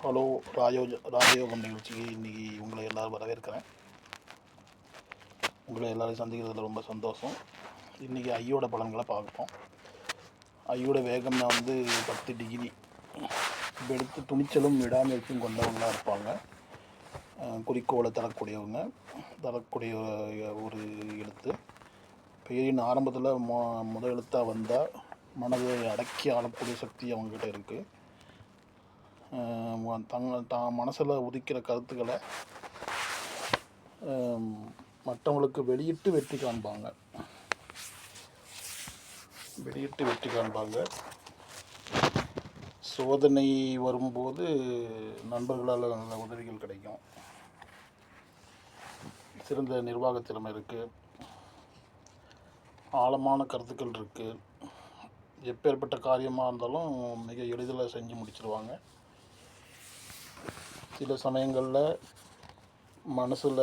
Hello. ராஜயோகம் நிகழ்ச்சிக்கு இன்றைக்கி உங்களை எல்லோரும் வரவேற்கிறேன். உங்களை எல்லோரும் சந்திக்கிறதுல ரொம்ப சந்தோஷம். இன்றைக்கி ஐயோட பலன்களை பார்ப்போம். ஐயோட வேகம் 10 டிகிரி எடுத்து துணிச்சலும் விடாமுயற்சியும் கொண்டவங்களாக இருப்பாங்க. குறிக்கோளை தரக்கூடிய ஒரு எழுத்து. பெயரின் ஆரம்பத்தில் முதல் எழுத்தாக வந்தால் மனதை அடக்கி ஆளக்கூடிய சக்தி அவங்கக்கிட்ட இருக்குது. தான் மனசில் உதிக்கிற கருத்துக்களை மற்றவங்களுக்கு வெளியிட்டு வெற்றி காண்பாங்க. சோதனை வரும்போது நண்பர்களால் நல்ல உதவிகள் கிடைக்கும். சிறந்த நிர்வாக திறமை இருக்குது. ஆழமான கருத்துக்கள் இருக்குது. எப்பேற்பட்ட காரியமாக இருந்தாலும் மிக எளிதில் செஞ்சு முடிச்சிருவாங்க. சில சமயங்களில் மனசில்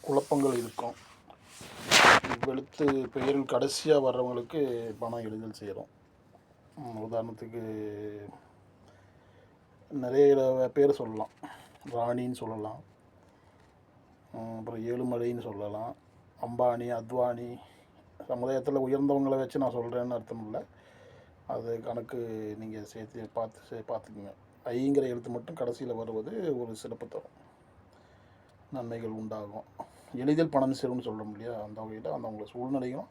குழப்பங்கள் இருக்கும். வெளுத்து பெயரில் கடைசியாக வர்றவங்களுக்கு பணம் எளிதில் சேரும். உதாரணத்துக்கு நிறைய பேர் சொல்லலாம். ராணின்னு சொல்லலாம், அப்புறம் ஏழுமலைன்னு சொல்லலாம், அம்பானி, அத்வானி. சமுதாயத்தில் உயர்ந்தவங்களை வச்சு நான் சொல்கிறேன்னு அர்த்தம் இல்லை. அது கணக்கு நீங்கள் சேர்த்து பார்த்துக்குங்க. ஐங்கிற எழுத்து மட்டும் கடைசியில் வருவது ஒரு சிறப்பு தரும். நன்மைகள் உண்டாகும். எளிதில் பணம் சேரும்னு சொல்கிறோம் இல்லையா, அந்த வகையில் அவங்கள சூழ்நிலையும்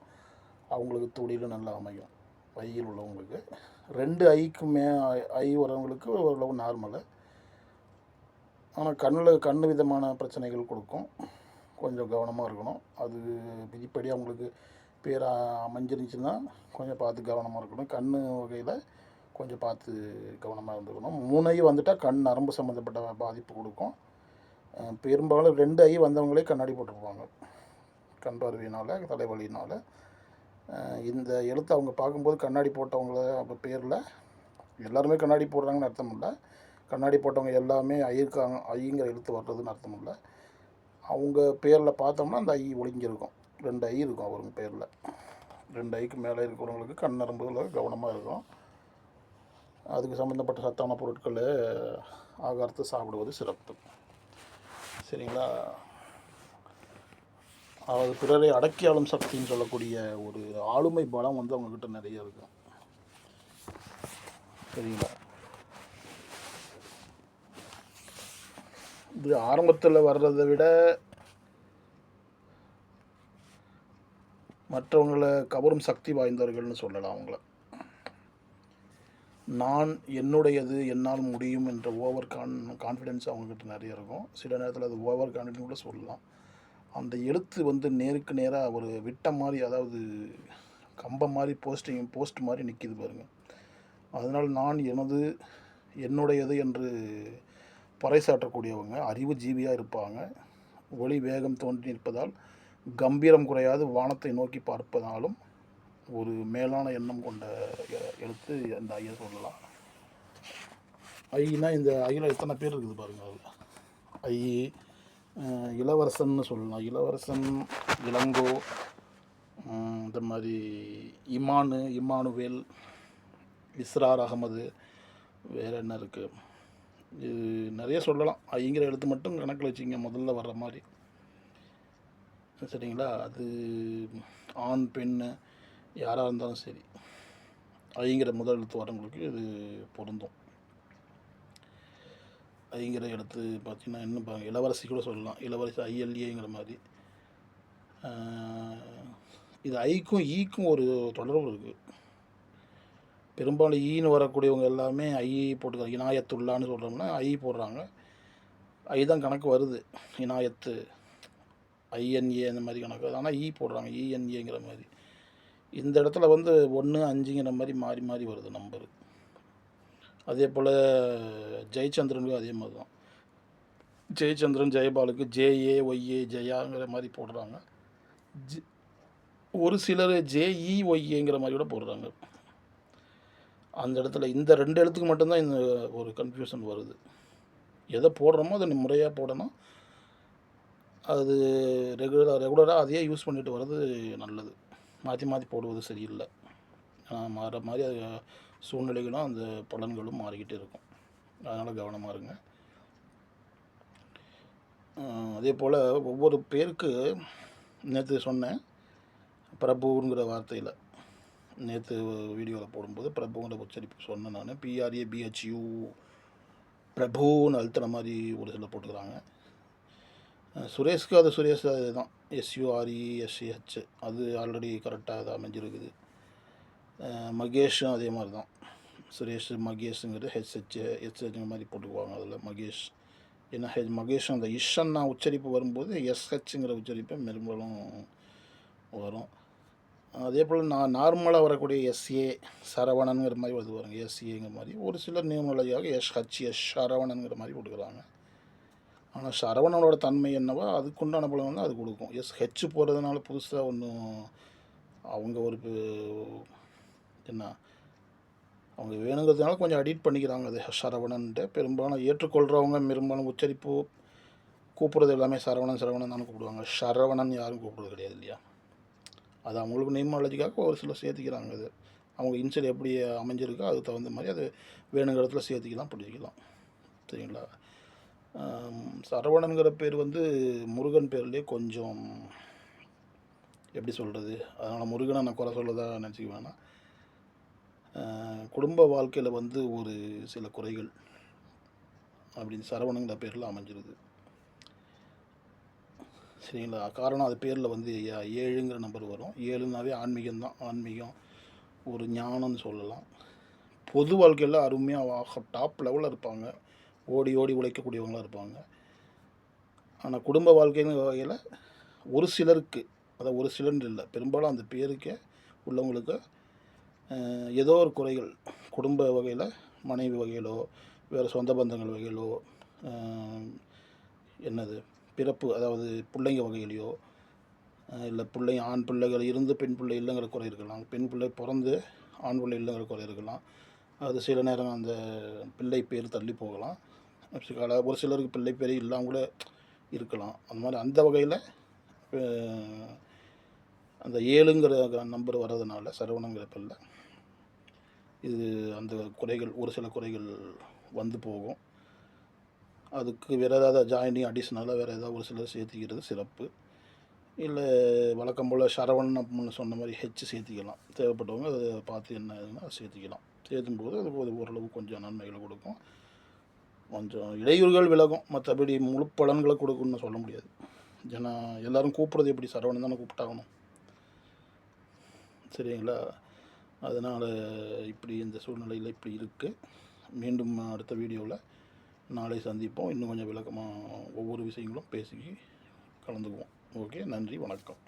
அவங்களுக்கு தொழிலும் நல்லா அமையும். ஐயில் உள்ளவங்களுக்கு 2 ஐக்குமே ஐ வரவங்களுக்கு ஓரளவு நார்மலு. ஆனால் கண்ணு விதமான பிரச்சனைகள் கொடுக்கும். கொஞ்சம் கவனமாக இருக்கணும். அது விதிப்படி அவங்களுக்கு பேர் அமைஞ்சிருந்துச்சுன்னா கொஞ்சம் பார்த்து கவனமாக இருக்கணும். கண் வகையில் கொஞ்சம் பார்த்து கவனமாக இருந்துக்கணும். 3 ஐ வந்துட்டால் கண் நரம்பு சம்மந்தப்பட்ட பாதிப்பு கொடுக்கும். பெரும்பாலும் 2 ஐ வந்தவங்களே கண்ணாடி போட்டிருப்பாங்க. கண் பார்வையினால், தலைவலியினால். இந்த எழுத்தை அவங்க பார்க்கும்போது கண்ணாடி போட்டவங்கள அப்போ பேரில் எல்லாருமே கண்ணாடி போடுறாங்கன்னு அர்த்தம் இல்லை. கண்ணாடி போட்டவங்க எல்லாமே ஐங்கிற எழுத்து வர்றதுன்னு அர்த்தம் இல்லை. அவங்க பேரில் பார்த்தோம்னா அந்த ஐ ஒளிஞ்சிருக்கும். 2 ஐ இருக்கும் அவங்க பேரில். 2 ஐக்கு மேலே இருக்கிறவங்களுக்கு கண் நரம்புகளில் கவனமாக இருக்கும். அதுக்கு சம்மந்தப்பட்ட சத்தான பொருட்களை ஆகாரத்தை சாப்பிடுவது சிறப்பு. சரிங்களா? அதாவது பிறரை அடக்கி ஆளும் சக்தின்னு சொல்லக்கூடிய ஒரு ஆளுமை பலம் அவங்கக்கிட்ட நிறைய இருக்கும். சரிங்களா? இது ஆரம்பத்தில் வர்றதை விட மற்றவங்களை கவரும் சக்தி வாய்ந்தவர்கள்னு சொல்லலாம். அவங்கள நான் என்னுடையது, என்னால் முடியும் என்ற கான்ஃபிடென்ஸ் அவங்கக்கிட்ட நிறைய இருக்கும். சில நேரத்தில் அது ஓவர் கான்ஃபிடென்ஸ் கூட சொல்லலாம். அந்த எழுத்து நேருக்கு நேராக ஒரு விட்டம் மாதிரி, அதாவது கம்பம் மாதிரி, போஸ்ட் மாதிரி நிற்கிது பாருங்கள். அதனால் நான் என்னுடையது என்று பறைசாற்றக்கூடியவங்க அறிவு ஜீவியாக இருப்பாங்க. ஒளி வேகம் தோன்றி நிற்பதால் கம்பீரம் குறையாது வானத்தை நோக்கி பார்ப்பதாலும் ஒரு மேலான எண்ணம் கொண்ட எழுத்து அந்த ஐயை சொல்லலாம். ஐனா இந்த ஐயில் எத்தனை பேர் இருக்குது பாருங்கள். ஐ இளவரசன்னு சொல்லலாம். இளவரசன், இளங்கோ, இந்த மாதிரி இமானுவேல், இஸ்ரார் அகமது, வேறு என்ன இருக்குது, இது நிறைய சொல்லலாம். ஐங்கிற எழுத்து மட்டும் கணக்கில் வச்சிங்க முதல்ல வர்ற மாதிரி. சரிங்களா? அது ஆண் பெண் யாராக இருந்தாலும் சரி, ஐங்கிற முதல் எழுத்து வரவங்களுக்கு இது பொருந்தும். ஐங்கிற எழுத்து பார்த்திங்கன்னா இன்னும் பாருங்கள், இளவரசி கூட சொல்லலாம். இளவரசி ஐஎல்ஏங்கிற மாதிரி. இது ஐக்கும் ஈக்கும் ஒரு தொடர்பு இருக்குது. பெரும்பாலும் ஈன்னு வரக்கூடியவங்க எல்லாமே ஐ போட்டுக்கிறாங்க. இனாயத்துள்ளான்னு சொல்கிறோம்னா ஐ போடுறாங்க. ஐ தான் கணக்கு வருது. இனாயத்து, ஐஎன்ஏ அந்த மாதிரி கணக்கு. ஆனால் ஈ போடுறாங்க, இஎன்ஏங்கிற மாதிரி. இந்த இடத்துல 1, 5ங்கிற மாதிரி மாறி மாறி வருது நம்பரு. அதே போல் ஜெயச்சந்திரனுக்கு அதே மாதிரி தான். ஜெயச்சந்திரன், ஜெயபாலுக்கு JAYA ஜெயாங்கிற மாதிரி போடுறாங்க. ஒரு சிலர் JEYAங்கிற மாதிரி கூட போடுறாங்க. அந்த இடத்துல இந்த 2 எழுத்துக்கு மட்டும்தான் இந்த ஒரு கன்ஃபியூஷன் வருது. எதை போடுறோமோ அதை முறையாக போடணும். அது ரெகுலராக அதையே யூஸ் பண்ணிட்டு வர்றது நல்லது. மாற்றி போடுவது சரியில்லை. மாற மாதிரி அது சூழ்நிலைகளும் அந்த பலன்களும் மாறிக்கிட்டே இருக்கும். அதனால் கவனமாக இருங்க. அதே போல் ஒவ்வொரு பேருக்கு நேற்று சொன்னேன், பிரபுங்கிற வார்த்தையில் நேற்று வீடியோவில் போடும்போது பிரபுங்கிற உச்சரிப்பு சொன்னேன் நான். PRABHU பிரபுன்னு அழுத்துற மாதிரி ஒரு சில போட்டுக்கிறாங்க. சுரேஷ்க்கு அது சுரேஷ் அதுதான், SURESH அது ஆல்ரெடி கரெக்டாக அது அமைஞ்சிருக்குது. மகேஷும் அதே மாதிரி தான், சுரேஷ் மகேஷுங்கிறது HHங்கிற மாதிரி போட்டுக்குவாங்க அதில் மகேஷ். ஏன்னா மகேஷும் அந்த இஷன்னா உச்சரிப்பு வரும்போது SHங்கிற உச்சரிப்பு பெரும்பாலும் வரும். அதே போல் நார்மலாக வரக்கூடிய SA சரவணனுங்கிற மாதிரி வருது பாருங்க, SAங்கிற மாதிரி. ஒரு சிலர் நியூமலஜியாக SHS சரவணனுங்கிற மாதிரி கொடுக்குறாங்க. ஆனால் சரவணனோட தன்மை என்னவோ அதுக்குண்டான பலம் வந்து அது கொடுக்கும். SH போகிறதுனால புதுசாக ஒன்றும் அவங்க ஒரு என்ன அவங்க வேணுங்கிறதுனால கொஞ்சம் எடிட் பண்ணிக்கிறாங்க அது சரவணன்ட்டு. பெரும்பாலும் ஏற்றுக்கொள்கிறவங்க பெரும்பாலும் உச்சரிப்பு கூப்பிட்றது எல்லாமே சரவணன் தானே கூப்பிடுவாங்க. சரவணன் யாரும் கூப்பிட்றது கிடையாது இல்லையா. அது அவங்களுக்கு நியூமாலஜிக்காக ஒரு சிலர் சேர்த்திக்கிறாங்க. அது அவங்க இன்சைட் எப்படி அமைஞ்சிருக்கோ அதுக்கு தகுந்த மாதிரி அது வேணுங்கிற இடத்துல சேர்த்திக்கலாம், பிடிச்சிக்கலாம். சரிங்களா. சரவணனுங்கிற பேர் வந்து முருகன் பேர்லேயே கொஞ்சம் எப்படி சொல்கிறது, அதனால் முருகனை நான் குறை சொல்லதாக நினச்சிக்க வேணாம். குடும்ப வாழ்க்கையில் வந்து ஒரு சில குறைகள் அப்படின்னு சரவணங்கிற பேரில் அமைஞ்சிருது. சரிங்களா. காரணம் அது பேரில் வந்து 7ங்கிற நம்பர் வரும். 7னாவே ஆன்மீகம்தான். ஆன்மீகம் ஒரு ஞானம்னு சொல்லலாம். பொது வாழ்க்கையில் அருமையாக டாப் லெவலில் இருப்பாங்க, ஓடி உழைக்கக்கூடியவங்களாக இருப்பாங்க. ஆனால் குடும்ப வாழ்க்கைங்கிற வகையில் ஒரு சிலருக்கு, அதாவது ஒரு சிலர் இல்லை, பெரும்பாலும் அந்த பேருக்கே உள்ளவங்களுக்கு ஏதோ ஒரு குறைகள் குடும்ப வகையில், மனைவி வகையிலோ வேறு சொந்த பந்தங்கள் வகையிலோ என்னது பிறப்பு, அதாவது பிள்ளைங்க வகையிலையோ இல்லை பிள்ளைங்க ஆண் பிள்ளைகள் இருந்து பெண் பிள்ளை இல்லைங்கிற குறை இருக்கலாம், பெண் பிள்ளை பிறந்து ஆண் பிள்ளை இல்லைங்கிற குறை இருக்கலாம். அது சில நேரம் அந்த பிள்ளை பேர் தள்ளி போகலாம். ஒரு சிலருக்கு பிள்ளை பேரே இல்லாமல் கூட இருக்கலாம். அந்த மாதிரி அந்த வகையில் அந்த 7ங்கிற நம்பர் வர்றதுனால சரவணங்கிற பேரில் இது அந்த குறைகள், ஒரு சில குறைகள் வந்து போகும். அதுக்கு வேறு ஏதாவது ஜாயினிங் அடிஷ்னலாக வேறு ஏதாவது ஒரு சிலர் சேர்த்திக்கிறது சிறப்பு. இல்லை வழக்கம் போல் சரவணன் அப்படின்னு சொன்ன மாதிரி சேர்த்திக்கலாம். தேவைப்பட்டவங்க அதை பார்த்து என்ன இதுன்னா அதை சேர்த்திக்கலாம். சேர்த்தும்போது அது ஓரளவு கொஞ்சம் நன்மைகளை கொடுக்கும், கொஞ்சம் இடையூறுகள் விலகும். மற்றபடி முழு பலன்களை கொடுக்குன்னு சொல்ல முடியாது. ஏன்னா எல்லோரும் கூப்பிட்றது எப்படி சரவணன் தானே கூப்பிட்டாகணும். சரிங்களா. அதனால் இப்படி இந்த சூழ்நிலையில் இப்படி இருக்குது. மீண்டும் அடுத்த வீடியோவில் நாளை சந்திப்போம். இன்னும் கொஞ்சம் விளக்கமாக ஒவ்வொரு விஷயங்களும் பேசி கலந்துக்குவோம். ஓகே, நன்றி, வணக்கம்.